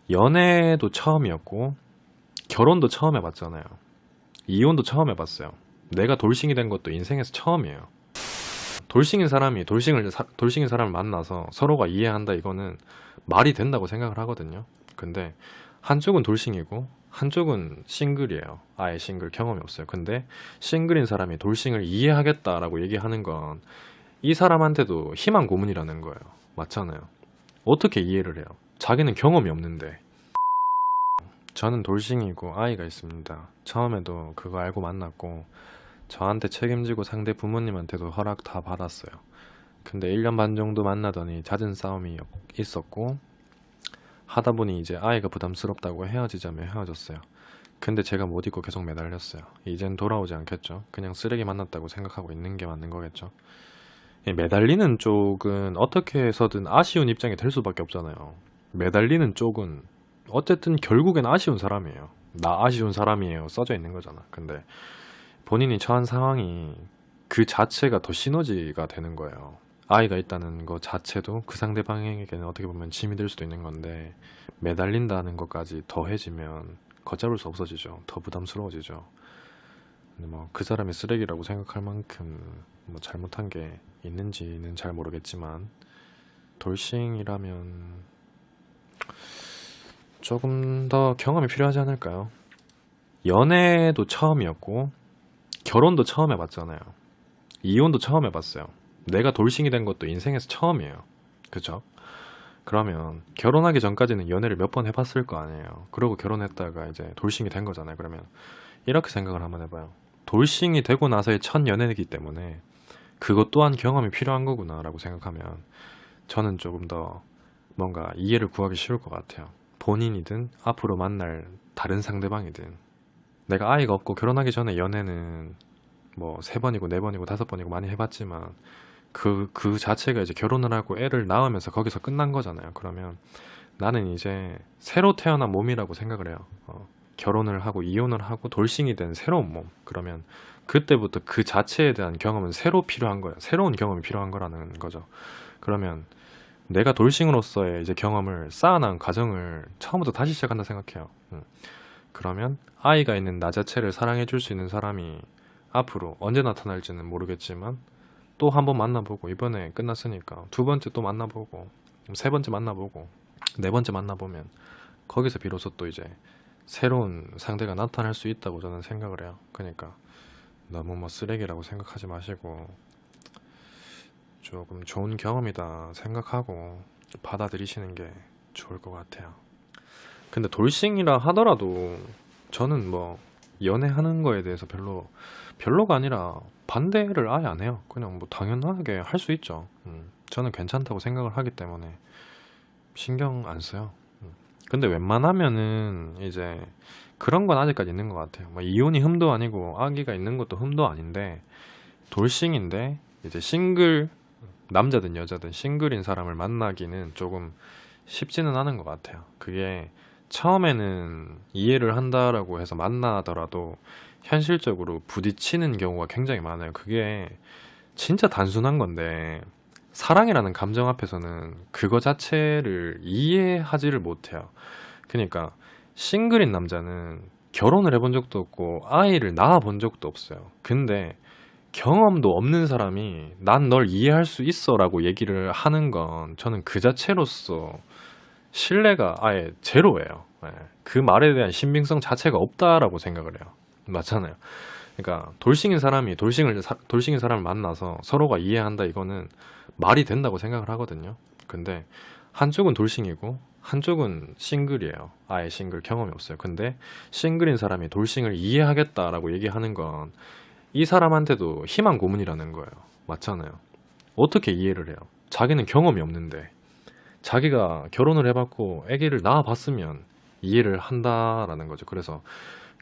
연애도 처음이었고 결혼도 처음 해봤잖아요. 이혼도 처음 해봤어요. 내가 돌싱이 된 것도 인생에서 처음이에요. 돌싱인 사람이 돌싱인 사람을 만나서 서로가 이해한다, 이거는 말이 된다고 생각을 하거든요. 근데 한쪽은 돌싱이고 한쪽은 싱글이에요. 아예 싱글, 경험이 없어요. 근데 싱글인 사람이 돌싱을 이해하겠다라고 얘기하는 건 이 사람한테도 희망 고문이라는 거예요. 맞잖아요. 어떻게 이해를 해요? 자기는 경험이 없는데. 저는 돌싱이고 아이가 있습니다. 처음에도 그거 알고 만났고 저한테 책임지고 상대 부모님한테도 허락 다 받았어요. 근데 1년 반 정도 만나더니 잦은 싸움이 있었고 하다 보니 이제 아이가 부담스럽다고 헤어지자며 헤어졌어요. 근데 제가 못 잊고 계속 매달렸어요. 이젠 돌아오지 않겠죠. 그냥 쓰레기 만났다고 생각하고 있는 게 맞는 거겠죠. 이 매달리는 쪽은 어떻게 해서든 아쉬운 입장이 될 수밖에 없잖아요. 매달리는 쪽은 어쨌든 결국엔 아쉬운 사람이에요. 나 아쉬운 사람이에요 써져 있는 거잖아. 근데 본인이 처한 상황이 그 자체가 더 시너지가 되는 거예요. 아이가 있다는 것 자체도 그 상대방에게는 어떻게 보면 짐이 될 수도 있는 건데 매달린다는 것까지 더해지면 걷잡을 수 없어지죠. 더 부담스러워지죠. 근데 뭐 그 사람이 쓰레기라고 생각할 만큼 뭐 잘못한 게 있는지는 잘 모르겠지만 돌싱이라면 조금 더 경험이 필요하지 않을까요? 연애도 처음이었고 결혼도 처음 해봤잖아요. 이혼도 처음 해봤어요. 내가 돌싱이 된 것도 인생에서 처음이에요. 그죠? 그러면 결혼하기 전까지는 연애를 몇 번 해봤을 거 아니에요. 그러고 결혼했다가 이제 돌싱이 된 거잖아요. 그러면 이렇게 생각을 한번 해봐요. 돌싱이 되고 나서의 첫 연애이기 때문에 그것 또한 경험이 필요한 거구나 라고 생각하면 저는 조금 더 뭔가 이해를 구하기 쉬울 것 같아요. 본인이든 앞으로 만날 다른 상대방이든. 내가 아이가 없고 결혼하기 전에 연애는 뭐 3번이고 4번이고 5번이고 많이 해봤지만 그 자체가 이제 결혼을 하고 애를 낳으면서 거기서 끝난 거잖아요. 그러면 나는 이제 새로 태어난 몸이라고 생각을 해요. 결혼을 하고 이혼을 하고 돌싱이 된 새로운 몸. 그러면 그때부터 그 자체에 대한 경험은 새로 필요한 거예요. 새로운 경험이 필요한 거라는 거죠. 그러면 내가 돌싱으로서의 이제 경험을 쌓아난 과정을 처음부터 다시 시작한다 생각해요. 그러면 아이가 있는 나 자체를 사랑해 줄 수 있는 사람이 앞으로 언제 나타날지는 모르겠지만 또 한 번 만나보고, 이번에 끝났으니까 2번째 또 만나보고 3번째 만나보고 4번째 만나보면 거기서 비로소 또 이제 새로운 상대가 나타날 수 있다고 저는 생각을 해요. 그러니까 너무 뭐 쓰레기라고 생각하지 마시고 조금 좋은 경험이다 생각하고 받아들이시는 게 좋을 것 같아요. 근데 돌싱이라 하더라도 저는 뭐 연애하는 거에 대해서 별로가 아니라 반대를 아예 안 해요. 그냥 뭐 당연하게 할 수 있죠. 저는 괜찮다고 생각을 하기 때문에 신경 안 써요. 근데 웬만하면은 이제 그런 건 아직까지 있는 것 같아요. 뭐 이혼이 흠도 아니고 아기가 있는 것도 흠도 아닌데 돌싱인데 이제 싱글, 남자든 여자든 싱글인 사람을 만나기는 조금 쉽지는 않은 것 같아요. 그게 처음에는 이해를 한다라고 해서 만나더라도 현실적으로 부딪히는 경우가 굉장히 많아요. 그게 진짜 단순한 건데 사랑이라는 감정 앞에서는 그거 자체를 이해하지를 못해요. 그러니까 싱글인 남자는 결혼을 해본 적도 없고 아이를 낳아본 적도 없어요. 근데 경험도 없는 사람이 난 널 이해할 수 있어 라고 얘기를 하는 건 저는 그 자체로서 신뢰가 아예 제로예요. 예. 그 말에 대한 신빙성 자체가 없다라고 생각을 해요. 맞잖아요. 그러니까 돌싱인 사람을 만나서 서로가 이해한다, 이거는 말이 된다고 생각을 하거든요. 근데 한쪽은 돌싱이고 한쪽은 싱글이에요. 아예 싱글, 경험이 없어요. 근데 싱글인 사람이 돌싱을 이해하겠다라고 얘기하는 건 이 사람한테도 희망 고문이라는 거예요. 맞잖아요. 어떻게 이해를 해요? 자기는 경험이 없는데 자기가 결혼을 해봤고 아기를 낳아봤으면 이해를 한다라는 거죠. 그래서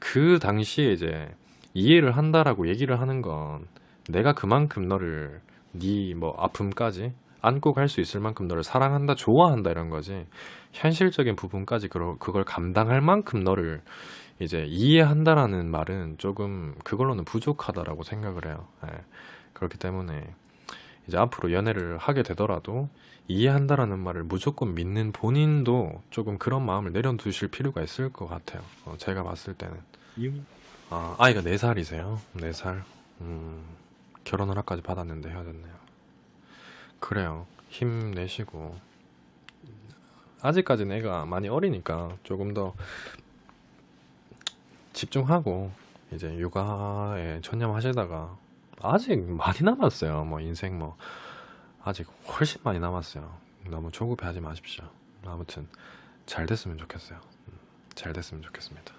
그 당시에 이제 이해를 한다라고 얘기를 하는 건 내가 그만큼 너를 네 뭐 아픔까지 안고 갈 수 있을 만큼 너를 사랑한다, 좋아한다 이런 거지. 현실적인 부분까지 그걸 감당할 만큼 너를 이제 이해한다라는 말은 조금 그걸로는 부족하다라고 생각을 해요. 예. 그렇기 때문에 이제 앞으로 연애를 하게 되더라도 이해한다라는 말을 무조건 믿는 본인도 조금 그런 마음을 내려두실 필요가 있을 것 같아요. 제가 봤을 때는. 이유? 아이가 4살이세요? 4살? 결혼 허락까지 받았는데 헤어졌네요. 그래요. 힘내시고. 아직까지는 애가 많이 어리니까 조금 더 집중하고 이제 육아에 전념하시다가 아직 많이 남았어요. 뭐 인생 뭐 아직 훨씬 많이 남았어요. 너무 조급해하지 마십시오. 아무튼 잘 됐으면 좋겠어요. 잘 됐으면 좋겠습니다.